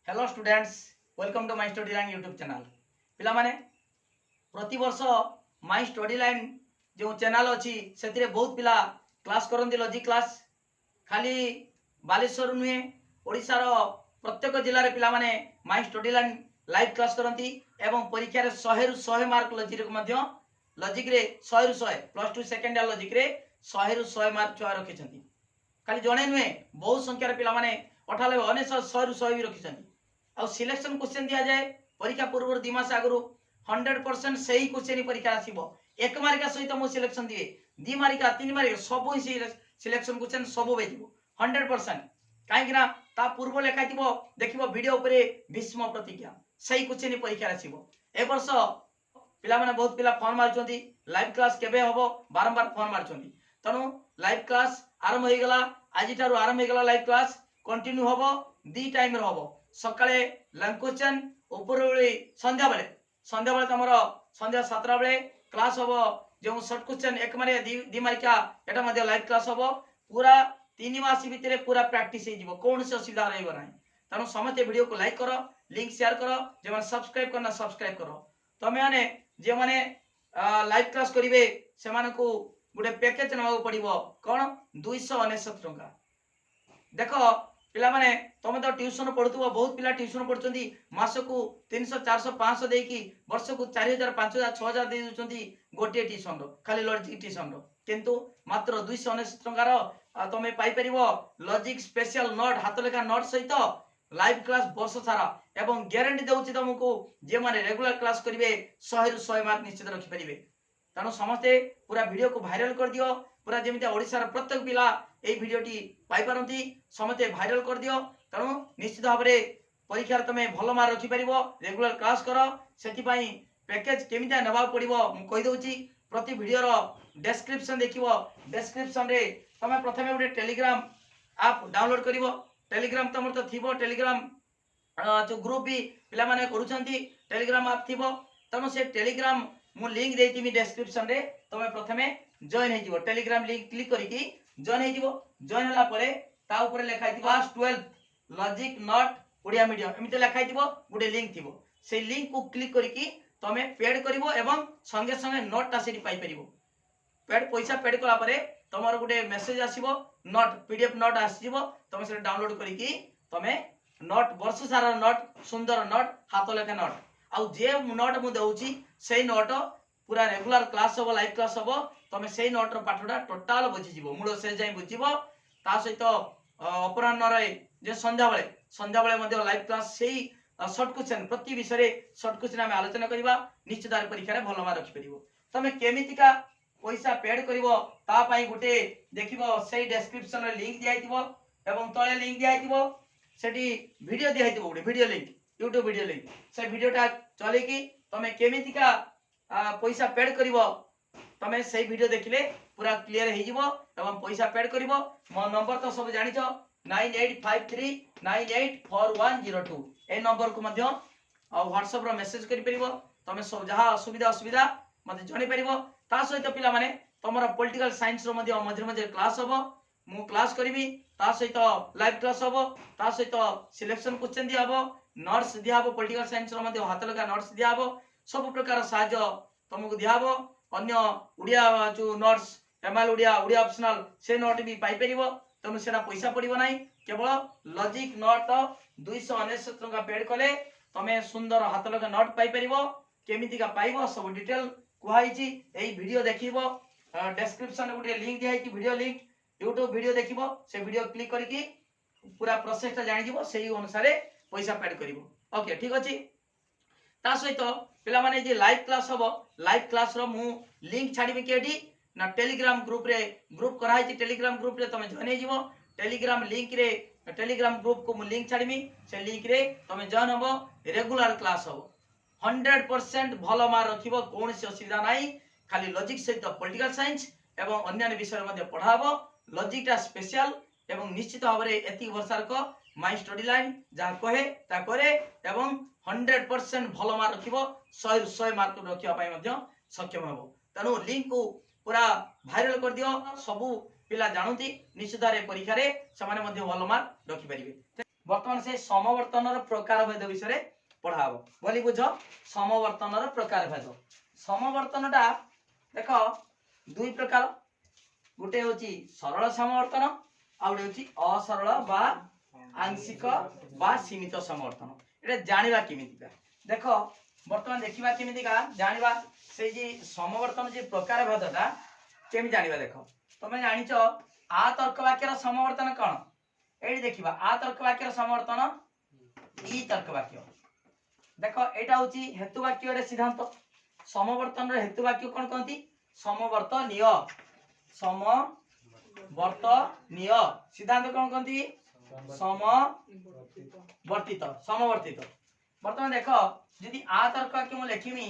Hello students, welcome to my study line YouTube channel. पिला माने प्रति वर्ष माय स्टडी लाइन जो चैनल अच्छी से बहुत पिला क्लास करती लॉजिक क्लास खाली बालेश्वर नुहे ओडिशार प्रत्येक जिले पिला माने my study line live class करती एवं परीक्षा रे 100 रु 100 मार्क लॉजिक रे 100 रु 100 plus two second year logic रे 100 रु 100 मार्क छुआ रखिछंती। खाली जणे नुहे बहुत संख्यार पिला माने 98 99 100 रु 100 भी रखिछंती। आ सिलेक्शन क्वेश्चन दिया जाए परीक्षा पूर्व 2 मास आगु 100% सही क्वेश्चन परीक्षा आसीबो। एक मार्का सहित मो सिलेक्शन दिए 2 मार्का 3 मार्का सब ही सिलेक्शन क्वेश्चन सब बेजिबो 100%। काहे किना ता पूर्व लेखाइतिबो देखिबो वीडियो ऊपर भीष्म प्रतिज्ञा सही क्वेश्चन परीक्षा आसीबो। ए वर्ष पिला माने बहुत पिला फोन मारचोंती लाइव क्लास केबे होबो बारंबार फोन मारचोंती। तनु लाइव क्लास आरंभ हो गला आज थारु आरंभ हो गला लाइव क्लास कंटिन्यू होबो 2 टाइम रे होबो। सकाळे लंच क्वेश्चन उपरवेळी संध्या बेले तमर संध्या 7 बेले क्लास होबो जो शॉर्ट क्वेश्चन एक मारे 2 मार्का एटा मध्ये लाइव क्लास होबो। पूरा 3 मास भितरे पूरा प्रैक्टिस हे जिवो कोन से असुविधा रहइबो नाही। तनु समते वीडियो को लाइक करो लिंक शेयर करो जे माने सब्सक्राइब करना सब्सक्राइब करो। तमे माने जे माने लाइव क्लास करिवे से माने को गुटे पैकेज नवा पड़िबो कोन 299 टका। देखो पिला माने तुम तो ट्यूशन पढ़ुथबो बहुत पिला ट्यूशन पढ़ुचंदी मास को 300 400 500 देकी वर्ष को 4000 5000 6000 दे दुचंदी गोटे ट्यूशन रो खाली लॉजिक ट्यूशन रो किंतु मात्र 299 टंकार तुम पाई परिबो लॉजिक स्पेशल नोट हाथ लेखा नोट सहित लाइव क्लास वर्ष सारा एवं गारंटी दउची तुमको जे माने रेगुलर क्लास करिवे 100 रु 100 मार्क निश्चित रखि परिबे। तेणु समस्ते पूरा वीडियो को भाइराल कर दियो पूरा जमिति ओडिसा प्रत्येक पिला এই ভিডিওটি পাই পারନ୍ତି সমতে ভাইরাল कर दियो। तेणु निश्चित भाव में परीक्षा तुम भल मार्क रखि परिबो रेगुलर क्लास कर सेति पई पैकेज केमिता नबा पड़िबो मु कहि दउची प्रति वीडियो रो डिस्क्रिप्शन देखिबो डिस्क्रिप्शन रे तुम प्रथमे उडे टेलीग्राम ऐप डाउनलोड करिवो टेलीग्राम तुम तो थिबो टेलीग्राम जो ग्रुप भी पिला माने करूछंती टेलीग्राम ऐप थिबो। तेणु से टेलीग्राम मु लिंक देतिमी डिस्क्रिप्शन रे तुम प्रथमे जॉइन हे जिवो टेलीग्राम लिंक क्लिक करिकी जॉइन हे जिवो। जॉइन हला परे ता ऊपर लिखा हिथिबो class 12 logic note Odia medium एमिते लिखा हिथिबो गुडे लिंक थिबो से लिंक को क्लिक करिकी तमे पेड करिवो एवं संगे संगे नोट ता सेठी पाई परिवो। पेड पैसा पेड कला परे तमर गुडे मेसेज आसीबो नोट पीडीएफ नोट आसीबो तमे से डाउनलोड करिकी तमे नोट वर्ष सारा नोट सुंदर नोट हाथ लेखा नोट आ जे नोट मु दउची सेही नोट पूरा रेगुलर क्लास होबो लाइव क्लास होबो तमे सेही नोट रो पाठडा टोटल बुझी जिवो मूल से जाई बुझिबो ता सहित अपराह्न रे जे संध्या बेले मध्ये लाइव क्लास सेही शॉर्ट क्वेश्चन प्रति विषय रे शॉर्ट क्वेश्चन हम आलोचना करिबा निश्चित परीक्षा रे भलो मार्क रखि परिबो। तमे केमितिका पैसा पेड करिवो ता पई गुटे देखिबो सेही डिस्क्रिप्शन रे लिंक दियाइतिबो एवं तळे लिंक दियाइतिबो सेठी वीडियो दियाइतिबो गुटे video link YouTube video link से वीडियोटा चले कि तमे केमितिका पैसा पेड करिवो तमे से वीडियो देखिले पूरा क्लियर हे जिवो एवं पैसा पेड करिवो। मो नंबर तो सब जानिछो 9853984102 ए नंबर को मध्य WhatsApp रो मेसेज करि परिवो तमे सब जहा असुविधा मते जणी परिवो। ता सहित पिला माने तमरा पॉलिटिकल साइंस रो मध्य मझे क्लास होबो मु क्लास करिवि ता सहित लाइव क्लास होबो ता सहित सिलेक्शन क्वेश्चन दिया होबो नोट्स दिया होबो पॉलिटिकल साइंस रो मध्य हाथ लगा नोट्स दिया होबो सब प्रकार साहाय्य तुमको दिया होबो। अन्य उड़िया जो नोट्स एमएल उड़िया ऑप्शनल से नोट भी पाई परिबो तेणु सेटा पैसा पड़िबो नाही केवल लॉजिक नोट 299 टका पेड कले तमे सुंदर हाथ लगा नोट पाई परिबो केमिति का पाइबो सब डिटेल कुहाइची एई वीडियो देखिबो डिस्क्रिप्शन रे गुटे लिंक दिहाइची वीडियो लिंक YouTube वीडियो देखिबो से वीडियो क्लिक करिकी पूरा प्रोसेस ता जानि जिवो सेही अनुसार पैसा पेड करिवो। ओके ठीक अछि। ता सहित पिला माने जे लाइव क्लास होबो लाइव क्लास रो मु लिंक छाडिबे केडी ना टेलीग्राम ग्रुप रे ग्रुप कराई छि टेलीग्राम ग्रुप रे तमे जॉइन हे जिवो टेलीग्राम लिंक रे टेलीग्राम ग्रुप को मु लिंक छाडिमी से लिंक रे तमे जॉइन होबो रेगुलर क्लास होबो 100% भलो मार रखिबो कोन से असुविधा नाही। खाली लॉजिक सहित पॉलिटिकल साइंस एवं अन्य विषय मध्ये पढाबो लॉजिक टा स्पेशल एवं निश्चित भाव रे एति वर्षार को माय स्टडी लाइन जा कहे ता करे एवं 100% भलो मार्क रखिबो 100 रु 100 मार्क रखिया पई मध्ये सक्षम हेबो। तनु लिंक को पूरा भाइराल कर दियो सबु पिला जानुती निश्चित रे परीक्षा रे समाने मध्ये भलो मार्क रखि परिबे। बर्तमान से समवर्तन प्रकार भेद विषय पढ़ा बोली बुझ समवर्तन प्रकार भेद समवर्तन टा देख दुई प्रकार गोटे हूँ सरल समवर्तन आ गए हूँ असरल बा आंशिक बा सीमित समवर्तन ये जाना केमितिका देख बर्तमान देखा केमितिका जाना से समवर्तन जो प्रकार भेदटा केमी जाना देख तुम जानिच आ तर्क वाक्यर समवर्तन कौन ये देखा आ तर्क वाक्यर समवर्तन ई तर्क वाक्य देख यहाँ हूँ हेतुवाक्य सिद्धांत समवर्तन हेतुवाक्य कौन कहती समवर्तनीय समवर्तनीय सिद्धांत कौन कहती समवर्तित समवर्तित बर्तमान देख जदि आ तर्क वाक्य मुझे लिखिमी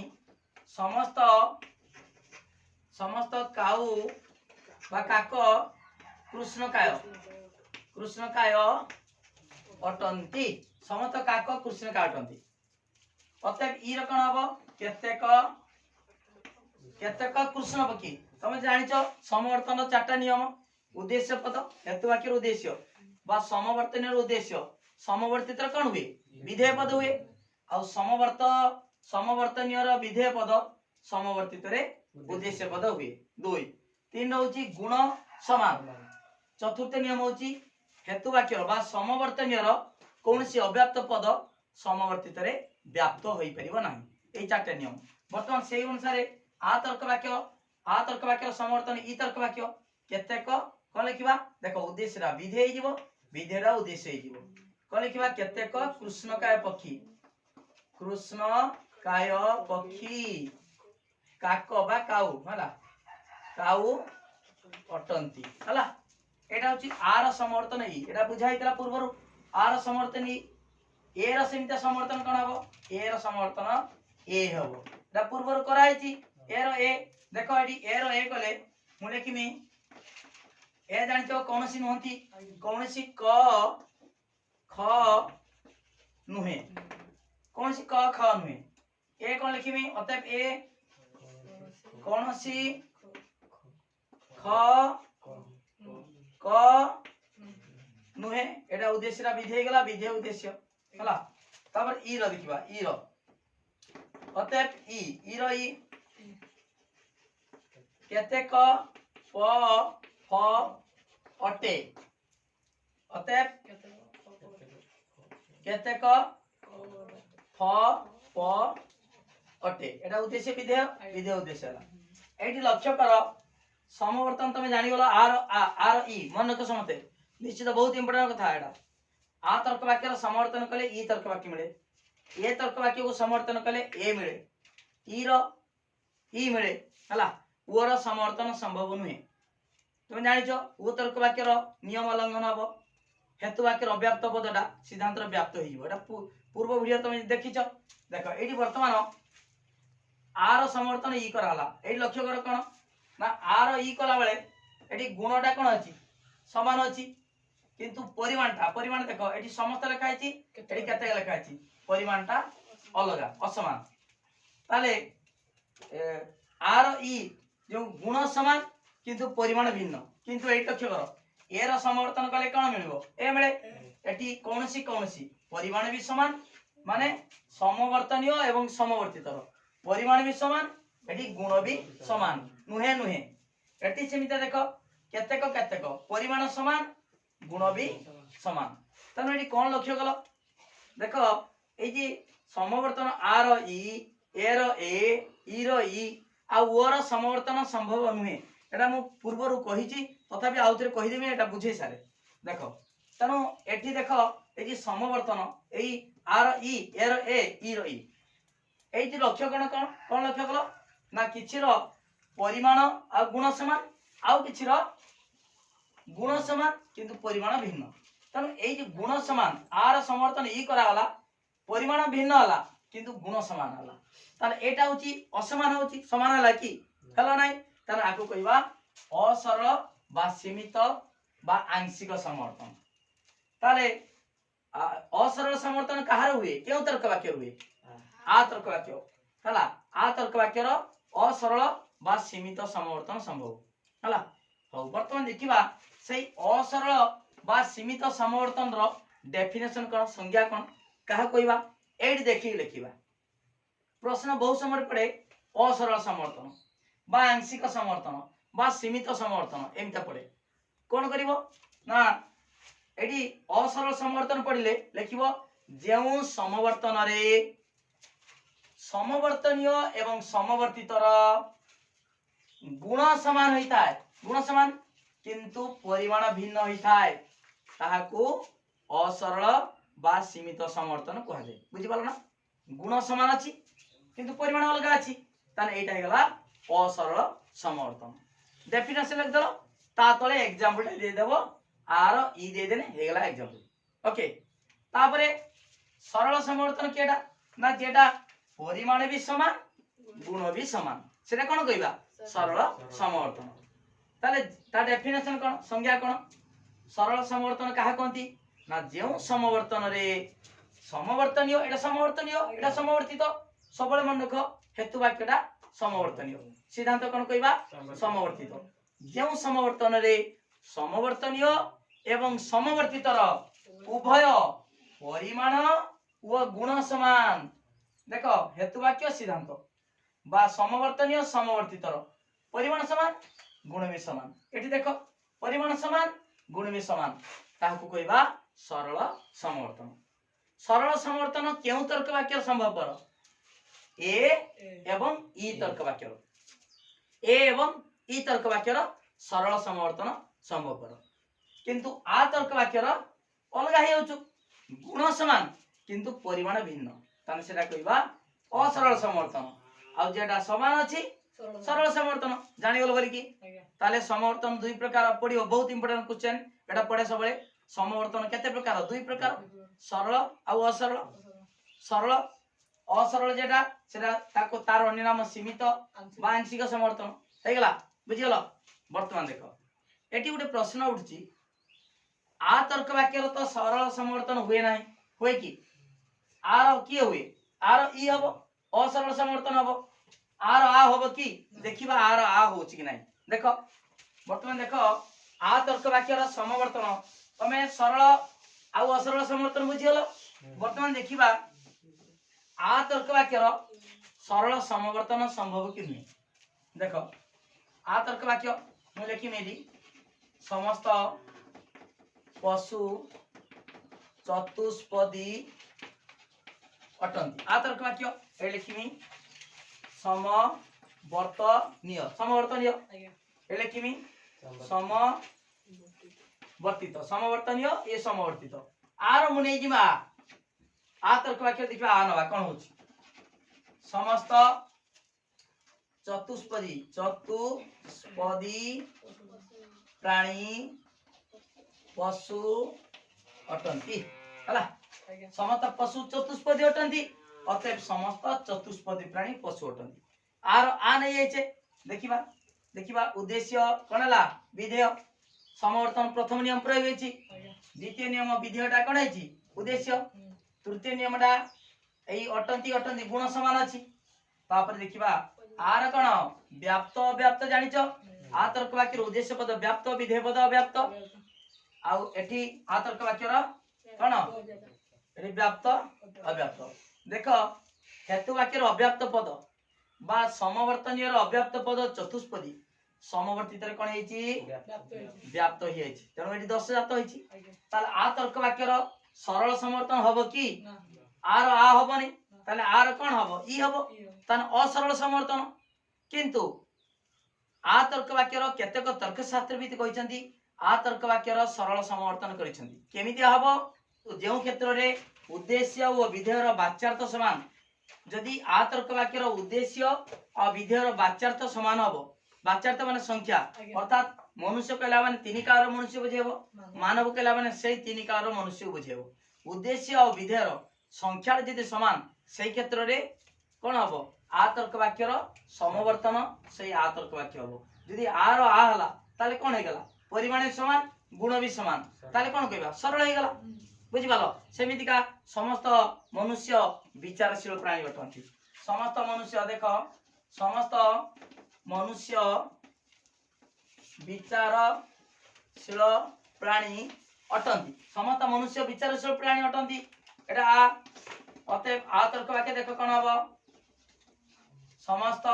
समस्त समस्त काऊ बा काक कृष्णकाय अटंती समस्त काक कृष्णकाय अटंती अतएव ई कौन हम केतेक केतेक कृष्ण पक्षी तुम जानिच समवर्तन चार्टा नियम उद्देश्य पद हेतुवाक्य उद्देश्य बा समवर्तन उद्देश्य समवर्तित कौन हुए विधेय पद हुए आ समवर्तनीय विधेय पद समवर्तित उद्देश्य पद हुए दुई तीन हूँ गुण समान चतुर्थ नियम हूँ हेतुवाक्य बा समवर्तनीय कौन सी अव्याप्त पद समवर्तित व्याप्त हो पार ना यही चार्टा नियम बर्तमान से अनुसार आ तर्क वाक्य समवर्तन ई तर्क वाक्य केतेक कौन लिखा देख उद्देश्य विधेय विधेय उद्देश्य कौन लिखा केतेक कृष्णकाय पक्षी काक बा काऊ है काऊ अटंती है यहाँ हूँ आर समवर्तन ई बुझाई पूर्व आर समवर्तन ई ए सीमित समवर्तन कौन हम ए समवर्तन ए हम पूर्व कराई एर ए देख ये एर ए कले मु लिखिमी ए जान कौन सी नुहति कौन सी क ख नुहे कौन सी क ख नुहे ए कौन लिखिमी अतएव ए कौन सी ख क नुहे एटा उद्देश्य विधेय गला विधेय उद्देश्य हला तापर ई रो देखिबा ई रो अतएव ई रो ई केतेक प फ अटे अतएव केतेक फ प अटे एटा उद्देश्य विधेय विधेय उद्देश्य एटी लक्ष्य कर समवर्तन तुम जानीगल आर ई मन रख समते निश्चित बहुत इंपोर्टेंट कथा एटा आ तर्क वाक्य समवर्तन कले ई तर्क वाक्य मिले ए तर्क वाक्य को समवर्तन कले ए मिले ई मिले हला ओर समवर्तन संभव नुहे तुम जानिच ओ तर्क वाक्य नियम उल्लंघन हम हेतुवाक्य अव्याप्त पदटा सिद्धांत व्याप्त हो पूर्व वीडियो तुम देखिच देख ये बर्तमान आर समवर्तन ई कराला ये लक्ष्य कर कौन ना आर ई कला बेले ये गुणटा कौन अच्छी समान अच्छी किंतु परिमाण देख ये समस्त लिखाई केते लिखाई परिमाणटा अलग असमान ताले आर ई जो गुण समान किंतु परिमाण भिन्न किंतु ये लक्ष्य कर एर समवर्तन कले कौन मिल ए मिले एटी कौन सी परिमाण भी समान माने समवर्तनीय एवं समवर्तित परिमाण भी समान एटी गुण भी समान नुहे नुहे एटी सेमित देख केतेक केतेक परिमाण समान गुण भी समान तेणु ये कौन लक्ष्य कल देख ये समवर्तन आर ई एर ए ईर ई आर समवर्तन संभव नुहे एटा मु पूर्वर कही तथापि आउ थे कहीदेवी एटा बुझे सारे देख तेणु एठी देख ये समवर्तन यही आर ई एर ए ईर ई ये लक्ष्य कौन कौन कौन लक्ष्य कल ना किछिर परिमाण आ गुण समान आउ किछिर गुण समान किंतु परिमाण भिन्न तेणु ये गुण समान आर समवर्तन ई कराला परिमाण भिन्न हला किंतु गुण समान हला ताले एटा होची असमान होची समान हला कि हला नाही ताले आको कहबा असरल बा सीमित बा आंशिक समवर्तन ताले असरल समवर्तन कहार हुए केउ तर्क वाक्य हुए आ तर्क वाक्य हला आ तर्क वाक्यर असरल बा सीमित समवर्तन संभव हला हो वर्तमान देखिबा सेई असरल बा सीमित समवर्तन रो डेफिनेशन कौन संज्ञा कौन क्या कहवा एट देखिए लिखा प्रश्न बहुत समय पड़े असरल समर्थन बा आंशिक समर्थन बा सीमित समर्थन एमता पड़े कौन कर ना एटी असरल समर्थन पड़े लिखिबो जेउ समवर्तन रे समवर्तनीय एवं समवर्तितर गुण समान होता है गुण समान किंतु परिमाण भिन्न होता है ताहाकू असरल बा सीमित समर्थन कह जाए बुझी पाल ना गुण समान अच्छी किंतु परिमाण अलग अच्छी ताने एटा हेगला असरल समर्थन डेफिनेशन लिख दलो ता तले एग्जांपल दे देबो आर ई दे देने हेगला एग्जांपल ओके तापरे सरल समर्थन केडा ना जेडा परिमाण भी समान गुण भी समान सेटा कोन कहबा सरल समर्थन ताले ता डेफिनेशन कोन संज्ञा कोन सरल समवर्तन काहा कहती ना जेउ समवर्तन रे समवर्तनीय एटा समवर्तित सबले मन रख हेतु वाक्यटा समवर्तनीय सिद्धांत कोन कहबा समवर्तित जेउ समवर्तन रे समवर्तनीय एवं समवर्तितर उभय परिमाण व गुण समान देखो हेतु वाक्य सिद्धांत बा समवर्तनीय समवर्तितर परिमाण समान गुण भी समान एठी देखो परिमाण समान गुण भी समान ताहाकू कहबा सरल समवर्तन केउ तर्क वाक्य संभवपर ए एवं ई तर्क वाक्य ए एवं ई तर्क वाक्यर सरल समवर्तन संभवपर किंतु आ तर्क वाक्यर अलगा हे होचु गुण समान किंतु परिमाण भिन्न ताने सेटा कहबा असरल समवर्तन आ जेटा समान अछि सरल समवर्तन जानि गलो बरी की ताले समवर्तन दुई प्रकार पडियो बहुत इंपोर्टेंट क्वेश्चन एटा पड़े सबले समवर्तन केते प्रकार दुई प्रकार सरल आ असरल सरल असरल जेटा सेटा ताको तार अन्य नाम सीमित बा आंशिक समवर्तन हे गेला बुझि गेलो वर्तमान देखो एटी उठे प्रश्न उठची आ तर्क वाक्यर तो सरल समवर्तन हुए नाही हुए की आर की हुए आर ई हबो असरल समवर्तन हबो आर आ हबो की देखिबा आर आ होची कि नाही देखो वर्तमान देखो आ तर्क वाक्यर समवर्तन तमे सरल आ असरल समवर्तन बुझि गेलो वर्तमान देखिबा आ तर्क वाक्यर सरल समवर्तन संभव कि नहीं देखो आ तर्क वाक्य मु लिखि मेरी समस्त पशु चतुष्पदी अटंती आ तर्क वाक्य ए लिखिमी समवर्तनीय ए लिखिमी समवर्तनीय ए समवर्तित आर मु नै जिमा आ तर्क वाक्य देखिबा आ नबा कोन होची समस्त चतुष्पदी प्राणी पशु अटंती हला समस्त पशु चतुष्पदी अटंती अतएव समस्त चतुष्पदी प्राणी पशु अटंती आर आ नै आइछे देखिबा उद्देश्य कोनला विधेय समवर्तन प्रथम नियम प्रयोग होइछि द्वितीय नियम विधेयटा कोन आइछि उद्देश्य तृतीय नियमटा एई अटंती गुण समान अछि तापर देखिबा आर कोन व्याप्त अव्याप्त जानिचो आ तर्क वाक्यर उद्देश्य पद व्याप्त विधेय पद अव्याप्त आउ एठी आ तर्क वाक्यर कोन एठी व्याप्त अव्याप्त देखो हेतु वाक्यर अव्याप्त पद बा समवर्तनीय अव्याप्त पद चतुष्पदी समवर्तित रे कोन हेछि व्याप्त हि हेछि तेनो एठी 10 जात हेछि ताले आ तर्क वाक्यर सरल समवर्तन हबो की आर आ हबनी ताले आर कोन हबो ई हबो ताने असरल समवर्तन किंतु आ तर्क वाक्यर केतेक तर्कशास्त्रविद कहिसंती आ तर्क वाक्यर सरल समवर्तन करिसंती केमिति हबो जेउ क्षेत्र रे उद्देश्य और विधेयर वाच्यार्थ समान जदि आ तर्क वाक्यर उद्देश्य और विधेयर वाच्यार्थ समान हबो वाच्यार्थ माने संख्या अर्थात मनुष्य कहला माने तीन कार मनुष्य बुझेबो मानव कहला माने सेही तीन कार मनुष्य बुझेबो उद्देश्य और विधेयर संख्या जदि समान सेही क्षेत्र रे कोन हबो आ तर्क वाक्यर समवर्तन सेही आ तर्क वाक्य हबो जदि आर आ हला ताले कोन हे गेला परिमाण समान गुण भी समान ताले कोन कहबा सरल हे गेला बुझि पालो सेमितिका समस्त मनुष्य विचारशील प्राणी अटंती समस्त मनुष्य देखो समस्त मनुष्य विचारशील प्राणी अटंती समस्त मनुष्य विचारशील प्राणी अटंती एटा आ अतएव आ तर्क वाक्य देख कौन हम समस्त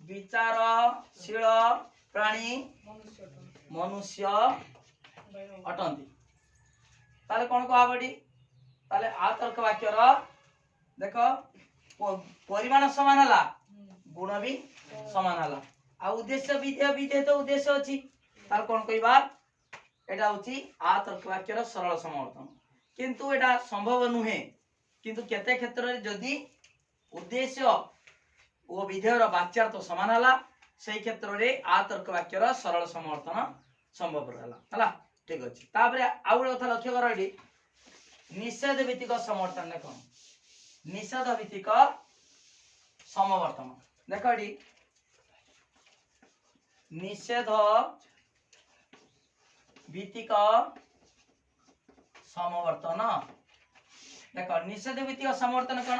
विचारशील प्राणी मनुष्य अटंती ताले कौन कहब एटी ताले आ तर्क वाक्यर देख परिमाण समान हला गुण भी समान हला आ उद्देश्य विधेय विधेय तो उद्देश्य अछि तार कौन कहबा एटा होची आ तर्क वाक्यर सरल समर्थन किंतु एटा संभव नुहे किंतु केते क्षेत्र रे जदी उद्देश्य ओ विधेयर वाच्यार्थ समान हला सेही क्षेत्र रे आ तर्क वाक्यर सरल समर्थन संभव हला ठीक अछि तापरे आ गोटे कथा लक्ष्य कर एडी निषेध भित्तिक समर्थन ने कोन निषेध भित्तिक समवर्तन देख एडी निषेध भित्तिक समवर्तन देख निषेध भित्तिक समवर्तन कोन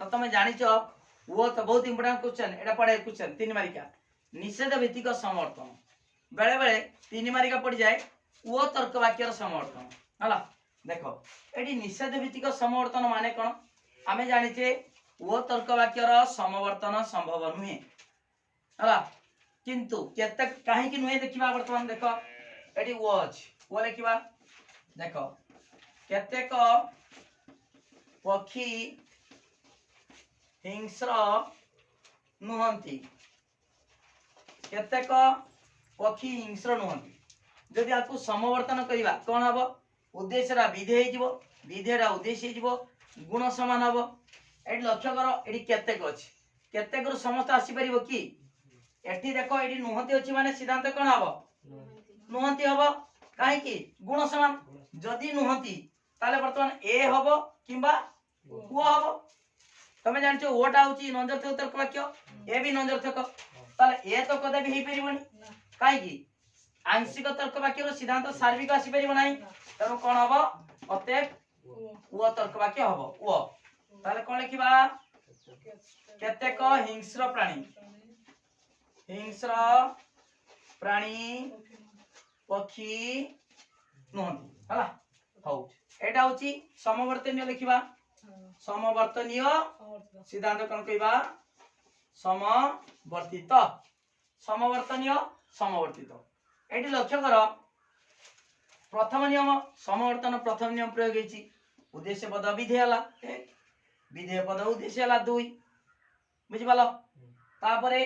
तो तुम जानिछ वो तो बहुत इंपोर्टेंट क्वेश्चन एटा पढ़े क्वेश्चन 3 मार्किया निषेध भित्तिक समवर्तन बेले बेले 3 मार्किया पड़ जाए वो तर्क वाक्यर समवर्तन हला देखो एडी निषेध भित्तिक समवर्तन माने कोन आमे जानिछे वो तर्क वाक्यर समवर्तन संभव नुहे हला किंतु केते काहे कि नुहे देखिबा वर्तमान देखो एडी वो अछि वो लेखिबा देखो केतेक पक्षी हिंस्र नुहंती केतेक पक्षी हिंस्र नुहंती जदि आपको समवर्तन करिबा कोन हबो उद्देश्यरा विधेय हिजबो विधेयरा उद्देश्य हिजबो गुण समान हबो एडी लक्ष्य करो एडी केतेक अछि केतेक रु समस्त आसी परिबो की एठी देखो एडी नुहंती अछि माने सिद्धांत कोन हबो नुहंती हबो काहे की गुण समान जदि नुहंती ताले वर्तमान ए हबो किंबा ओ हबो तमे जानछो ओटा होची नंजरथक तर्क वाक्य ए भी नंजरथक ताले ए तो कदे भी हे परिबनी काहे की आंशिक तर्क वाक्य रो सिद्धांत सार्विक आसी परिबो नाही तनो कोन हबो अतएव ओ तर्क वाक्य हबो ओ ताले कोन लिखिबा केतेक हिंस्र प्राणी पक्षी नुहंती हला हौ एटा होची समवर्तनीय लिखिबा समवर्तनीय सिद्धांत कोन कहबा समवर्तित समवर्तनीय समवर्तित एटी लक्ष्य कर प्रथम नियम समवर्तन प्रथम नियम प्रयोग हेची उद्देश्य पद विधेय हला विधेय पद उद्देश्य हला 2 बुझि पालो तापरे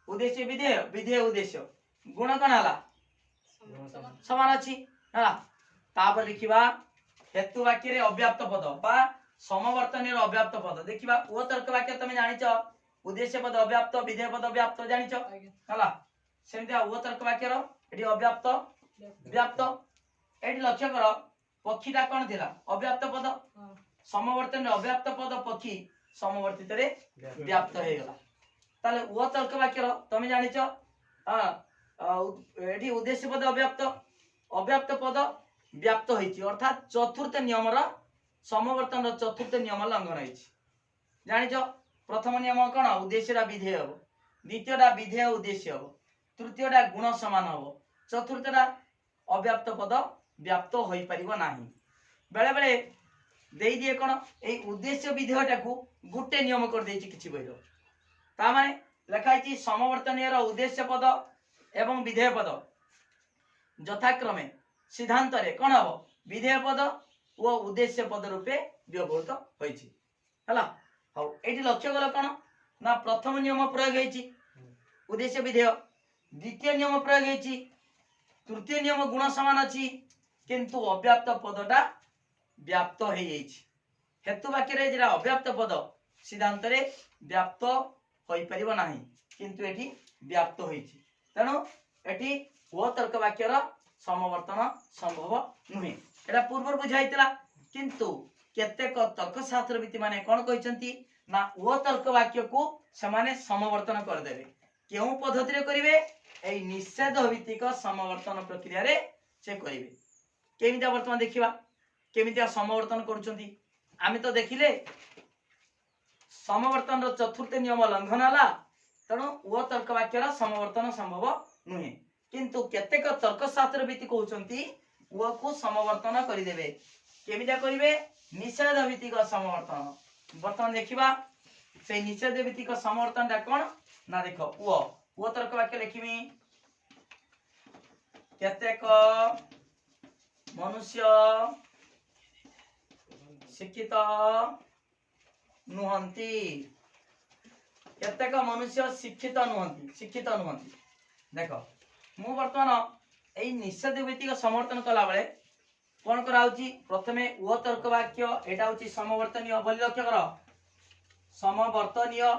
उद्देश्य विधेय विधेय उद्देश्य गुण कोन हला समान अछि हला तापर लिखिबा हेतु वाक्य रे अव्याप्त पद बा समवर्तन रे अव्याप्त पद देखिबा ओ तर्क वाक्य तमे जानिछ उद्देश्य पद अव्याप्त विधेय पद व्याप्त जानिछ हला सेमते ओ तर्क वाक्य रो एडी अव्याप्त व्याप्त एडी लक्ष्य कर पक्षीटा कोन थिला अव्याप्त पद समवर्तन रे अव्याप्त पद पक्षी समवर्तित रे व्याप्त हे गेला ताले ओ तर्क वाक्य रो तमे जानिछ एडी उद्देश्य पद अव्याप्त पद व्याप्त होईची अर्थात चतुर्थ नियम रो समवर्तन रो चतुर्थ नियम लंघन होईची जानिछ प्रथम नियम कोन उद्देश्यरा विधेय हबो द्वितीयटा विधेय उद्देश्य हबो तृतीयटा गुण समान हबो चतुर्थटा अव्याप्त पद व्याप्त होई परिबो नाही बेले बेले देई दिए कोन ए उद्देश्य विधेयटा को गुटे नियम कर देची किछि बहिरो ता माने लिखाइची समवर्तनीय रो उद्देश्य पद एवं विधेय पद यथाक्रमे सिद्धांत रे कोन हबो विधेय पद ओ उद्देश्य पद रूपे व्यवहृत होईची हला हौ एटी लक्ष्य कल कोन ना प्रथम नियम प्रयोग हेची उद्देश्य विधेय द्वितीय नियम प्रयोग हेची तृतीय नियम गुण समान अछि किंतु अव्याप्त पदटा व्याप्त हे जाईची हेतु वाक्य रे जेरा अव्याप्त पद सिद्धांत रे व्याप्त होई परिबो नाही किंतु एटी व्याप्त होईची तनो एटी ओ तर्क वाक्य रो समवर्तन संभव नुहे एटा पूर्व बुझाइतला किंतु केतेक तर्कशास्त्रविद माने कोन कहिसंती ना ओ तर्क वाक्य को समाने समवर्तन कर देबे केउ पद्धति रे करिवे ए निषेध भित्तिक समवर्तन प्रक्रिया रे से करिवे केमिता वर्तमान देखिबा केमिता समवर्तन करूचंती आमे तो देखिले समवर्तन रो चतुर्थ नियम लंघन हला तणो ओ तर्क वाक्य रो समवर्तन संभव नुहे किंतु केतेक तर्कशास्त्रविद कहउचंती व को समवर्तन करिदेबे केमिदा करिवे निषेध भित्तिक समवर्तन वर्तमान देखिबा से निषेध भित्तिक समवर्तन दा कोन ना देखो व तर्क वाक्य लिखिमी केतेक मनुष्य शिक्षित नुहंती केतेक मनुष्य शिक्षित नुहंती देखो मु वर्तमान एई निषेध भित्तिक समर्थन कला बेले कौन कराउची प्रथमे ओ तर्क वाक्य एटा होची समवर्तनीय बोली लक्ष्य कर समवर्तनीय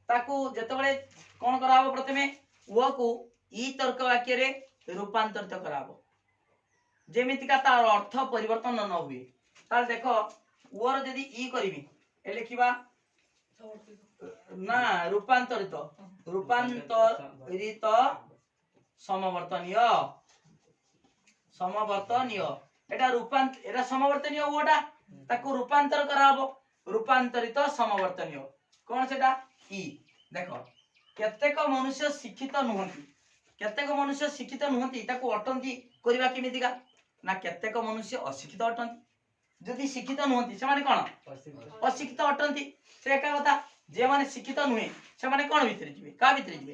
ताकू जेतेबेले कौन कराबो प्रथमे ओ को ई तर्क वाक्य रे रूपांतरित कराबो जेमितिका तार अर्थ परिवर्तन न हुए ताल देखो ओर यदि ई करबी ए लिखिबा ना रूपांतरित समवर्तनीय एटा समवर्तनीय ओटा ताकू रूपांतर कराबो रूपांतरित समवर्तनीय कोन सेटा ई देखो केतेक मनुष्य शिक्षित नुहंती ताकू अटंती करबा केमितिका ना केतेक मनुष्य अशिक्षित अटंती जदि शिक्षित नुहंती से माने कोन अशिक्षित अटंती से एका कथा जे माने शिक्षित नुहे से माने कोन भितर जिवे का भितर जिवे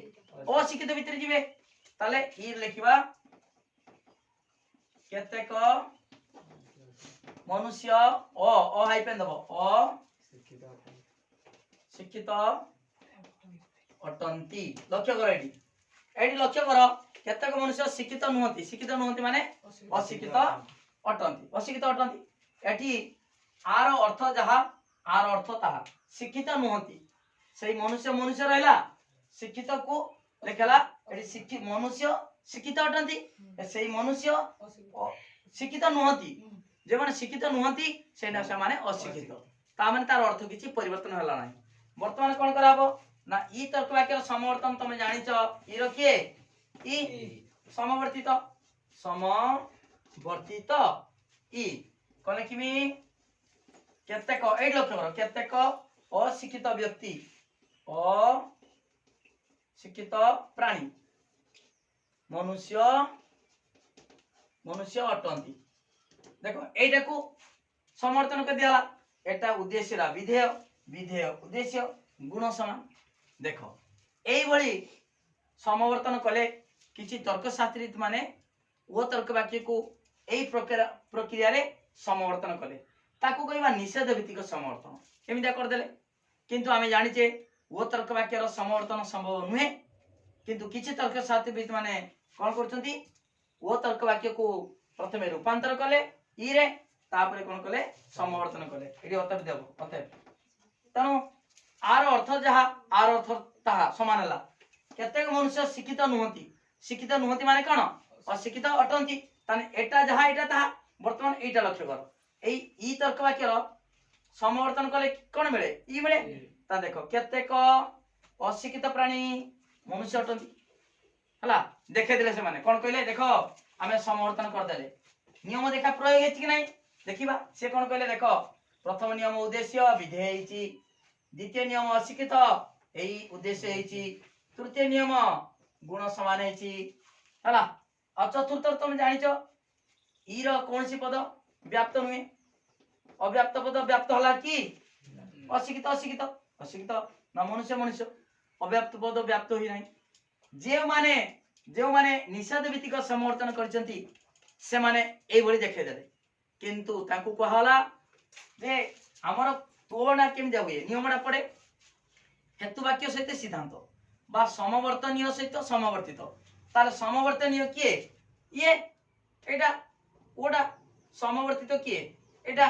अशिक्षित भितर जिवे ताले ई लिखिबा केतेक मनुष्य अ हाइपेन दबो शिक्षित अटंती लक्ष्य कर एडी लक्ष्य कर केतेक मनुष्य शिक्षित नुहंती माने अशिक्षित अटंती एठी आर अर्थ जहा आर अर्थ ताहा शिक्षित नुहंती सेही मनुष्य रहला शिक्षित को लेखला एठी शिक्षित मनुष्य शिक्षित अटंती सेही मनुष्य शिक्षित नुहंती जे माने शिक्षित नुहंती सेना से माने अशिक्षित ता माने तार अर्थ किछि परिवर्तन हला नै वर्तमान कोन कराबो ना ई तर्क वाक्य समवर्तन तमे जानिछ ई रखिए ई समवर्तित ई कोन किमी केतेक ए लक्ष्य करो केतेक अशिक्षित व्यक्ति अशिक्षित प्राणी मनुष्य अटंती देखो एटा को समर्थन कर दिया एटा उद्देश्य रा विधेय उद्देश्य गुण समान देखो एई भली समवर्तन कले किछि तर्कशास्त्री माने वो तर्क वाक्य को एई प्रक्रिया रे समवर्तन कले ताकू कहबा निषेध भित्तिक समवर्तन केमिदा कर देले किंतु आमे जानिचे वो तर्क वाक्य रो समवर्तन संभव नुहे किंतु किछि तर्कशास्त्री माने कोन करचंती वो तर्क वाक्य को प्रथमे रूपांतर कले ई रे तापरे कोन कले समवर्तन कले एडी उत्तर देबो अतः तनु आर अर्थ जहा आर अर्थ ताहा समान हला केतेक मनुष्य शिक्षित नुहंती माने कोन अशिक्षित अटंती ताने एटा जहा एटा ताहा वर्तमान एटा लक्ष्य कर एई ई तर्क वाक्य रो समवर्तन कले कोन मिले ई मिले ता देखो केतेक अशिक्षित प्राणी मनुष्य अटंती हला देखे दिले से माने कोन कहले देखो आमे समवर्तन कर देले नियम देखा प्रयोग हेछि कि नै देखिबा से कोन कहले देखो प्रथम नियम उद्देश्य विधेय हेछि द्वितीय नियम अशिक्षित एई उद्देश्य हेछि तृतीय नियम गुण समान हेछि हला आ चतुर्थ तुम जानिचो ई रो कोनसी पद व्याप्त नुहे अव्याप्त पद व्याप्त हला कि अशिक्षित ना मनुष्य अव्याप्त पद व्याप्त होई नै जे माने निषेध भित्तिक समर्थन करचंती से माने एई भली देखे देले किंतु ताकू कहला जे हमर तुलना केम जावे नियमडा पड़े हेतु वाक्य सहित सिद्धांत बा समवर्तनीय सहित समवर्तित ताले समवर्तनीय किए ये एटा ओडा समवर्तित किए एटा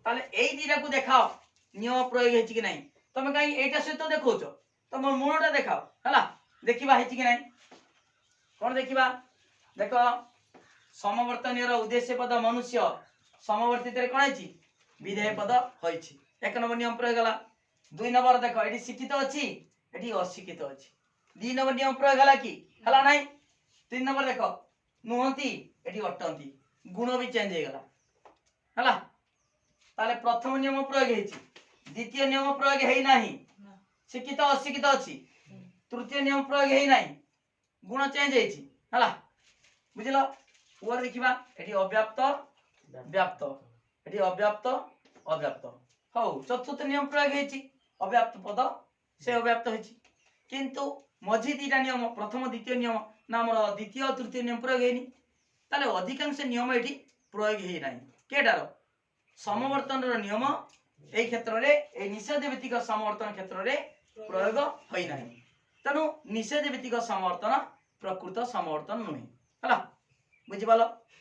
ताले एई दिरा को देखाओ नियम प्रयोग हेछि कि नै तमे काई एटा सहित देखौछ तम मूलटा देखाओ हला देखिबा हेछि कि नै कोन देखिबा देखो समवर्तनीय रो उद्देश्य पद मनुष्य समवर्तित रे कोन हेछि विधेय पद होइछि एक नंबर नियम प्रयोग गला दुई नंबर देखो एटी शिक्षित अछि एटी अशिक्षित अछि दुई नंबर नियम प्रयोग हला कि हला नै तीन नंबर देखो नुहंती एटी अटंती गुण भी चेंज हे गला हला ताले प्रथम नियम प्रयोग हेछि द्वितीय नियम प्रयोग हेइ नाही शिक्षित अशिक्षित अछि तृतीय नियम प्रयोग हेइ नाही गुण चेंज हेछि हला बुझिल ऊपर देखिबा एठी अव्याप्त व्याप्त एठी अव्याप्त अव्याप्त हौ चतुर्थ नियम प्रयोग हेछि अव्याप्त पद से अव्याप्त हेछि किंतु मझी दीटा नियम प्रथम द्वितीय नियम ना हमर द्वितीय और तृतीय नियम प्रयोग हेनि ताले अधिकांश नियम एठी प्रयोग हे नाही केडार समवर्तन रो नियम ए क्षेत्र रे ए निषेध भित्तिक समवर्तन क्षेत्र रे प्रयोग होई नाही तनु निषेध भित्तिक समवर्तन प्रकृत समवर्तन नुहे हला बुझिबालो